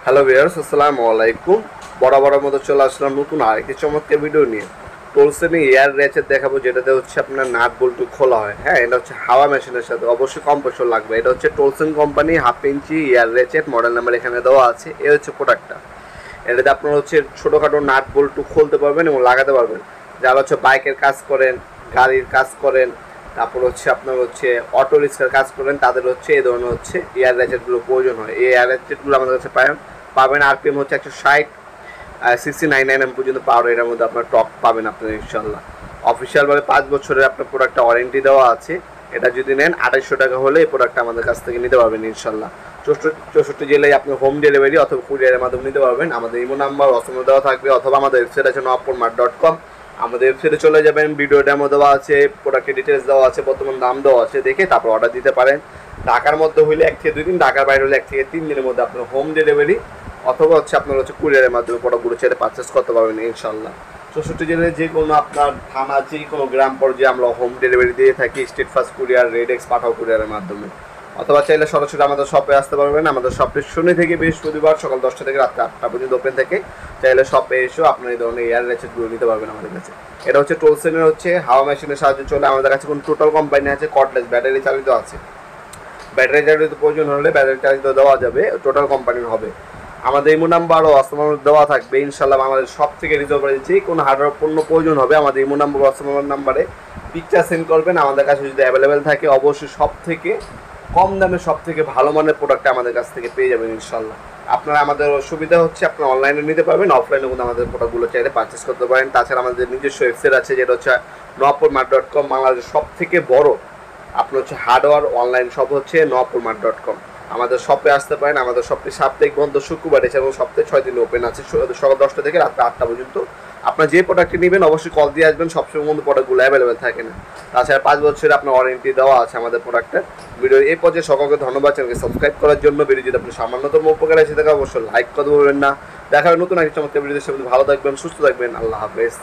Hello viewers, আসসালামু আলাইকুম। বরাবরের মতো চলে আসলাম নতুন আরেকটি চমৎকার ভিডিও নিয়ে। টোলসেনি এয়ার রেচেট দেখাবো, যেটাতে হচ্ছে আপনার নাট বল্টু খোলা হয়। হ্যাঁ, এটা হচ্ছে হাওয়া মেশিনের সাথে অবশ্যই কম্প্রেসর লাগবে। এটা হচ্ছে টোলসেন কোম্পানি 1/2 ইঞ্চি এয়ার রেচেট, মডেল নাম্বার এখানে দেওয়া আছে। এই হচ্ছে প্রোডাক্টটা। এটাতে আপনার হচ্ছে ছোটোখাটো নাট বল্টু খুলতে পারবেন এবং লাগাতে পারবেন। যারা হচ্ছে বাইকের কাজ করেন, গাড়ির কাজ করেন, তারপর হচ্ছে আপনার হচ্ছে অটো রিক্সার কাজ করেন, তাদের হচ্ছে এই ধরনের হচ্ছে এয়ার রেচেটগুলো প্রয়োজন হয়। এই এয়ার রেচেটগুলো আমাদের কাছে পাবেন। আরপিএম হচ্ছে 160, 69 পর্যন্ত পাওয়ার রেটের মধ্যে আপনার টপ পাবেন আপনার ইনশাল্লাহ। অফিসিয়ালভাবে 5 বছরের আপনার প্রোডাক্টটা ওয়ারেন্টি দেওয়া আছে। এটা যদি নেন 2800 টাকা হলে এই প্রোডাক্টটা আমাদের কাছ থেকে নিতে পারবেন ইনশাল্লাহ। 64 জেলায় আপনি হোম ডেলিভারি অথবা কুরিয়ারের মাধ্যমে নিতে পারবেন। আমাদের ইমো নাম্বার অসময় দেওয়া থাকবে, অথবা আমাদের ওয়েবসাইট আছে noppormart.com। আমাদের ওয়েবসাইটে চলে যাবেন, ভিডিও ডেমো দেওয়া আছে, প্রোডাক্টের ডিটেলস দেওয়া আছে, বর্তমান দাম দেওয়া আছে, দেখে তারপর অর্ডার দিতে পারেন। ঢাকার মধ্যে হইলে 1 থেকে 2 দিন, ঢাকার বাইরে হলে 1 থেকে 3 দিনের মধ্যে আপনার হোম ডেলিভারি অথবা হচ্ছে আপনার হচ্ছে কুরিয়ারের মাধ্যমে প্রোডাক্টগুলো চাইলে পারচেস করতে পারবেন ইনশাল্লাহ। 64 জেলায় যে কোনো আপনার থানা, যে কোনো গ্রাম পর্যায়ে আমরা হোম ডেলিভারি দিয়ে থাকি। স্টেট ফাস্ট কুরিয়ার, রেডেক্স পাঠাও কুরিয়ারের মাধ্যমে, অথবা চাইলে সরাসরি আমাদের শপে আসতে পারবেন। আমাদের শপে শনি থেকে বৃহস্পতিবার সকাল 10টা থেকে রাত 8টা পর্যন্ত ওপেন থাকে। চাইলে শপে এসেও আপনার এই ধরনের এয়ার রেচেটগুলো নিতে পারবেন আমাদের কাছে। এটা হচ্ছে টোলসেনের হচ্ছে হাওয়া মেশিনের সাহায্যে চলে। আমাদের কাছে কোনো টোটাল কোম্পানি আছে, কর্ডলেস ব্যাটারি চালিত আছে। ব্যাটারি চালিত প্রয়োজন হলে ব্যাটারি চালিত দেওয়া যাবে, টোটাল কোম্পানির হবে। আমাদের ইমো নাম্বার ও অস্তমার দেওয়া থাকবে ইনশাল্লাহ। আমাদের সব থেকে রিজার্ভ যে কোনো হার্ডওয়্যার পণ্য প্রয়োজন হবে, আমাদের ইমো নাম্বার ও অস্তমার নাম্বারে পিকচার সেন্ড করবেন। আমাদের কাছে যদি অ্যাভেলেবেল থাকে অবশ্যই সব থেকে কম দামে সব থেকে ভালো মানের প্রোডাক্ট আমাদের কাছ থেকে পেয়ে যাবেন ইনশাল্লাহ। আপনারা আমাদের সুবিধা হচ্ছে আপনারা অনলাইনে নিতে পারবেন, অফলাইনে কিন্তু আমাদের প্রোডাক্টগুলো চাইলে পারচেস করতে পারেন। তাছাড়া আমাদের নিজস্ব ওয়েবসাইট আছে, যেটা হচ্ছে noppormart.com। বাংলাদেশের সব থেকে বড় আপনার হচ্ছে হার্ডওয়্যার অনলাইন শপ হচ্ছে noppormart.com। আমাদের শপে আসতে পারেন। আমাদের শপটি সাপ্তাহিক বন্ধ শুক্রবার, এছাড়াও সপ্তাহে 6 দিন ওপেন আছে, সকাল 10টা থেকে রাত 8টা পর্যন্ত। আপনার যে প্রোডাক্টটি নেবেন অবশ্যই কল দিয়ে আসবেন, সবসময় মধ্যে প্রোডাক্টগুলো অ্যাভেলেবেল থাকে না। তাছাড়া 5 বছরের আপনার ওয়ারেন্টি দেওয়া আছে আমাদের প্রোডাক্টের। ভিডিও এই পর্যায়ে সকলকে ধন্যবাদ চ্যানেলকে সাবস্ক্রাইব করার জন্য। ভিডিও যদি আপনি সামান্যতম উপকার এসে থাকে অবশ্যই লাইক করতে বলবেন না। দেখা হবে নতুন একটা চমৎকার ভিডিওর সাথে। ভালো থাকবেন, সুস্থ থাকবেন, আল্লাহ হাফেজ।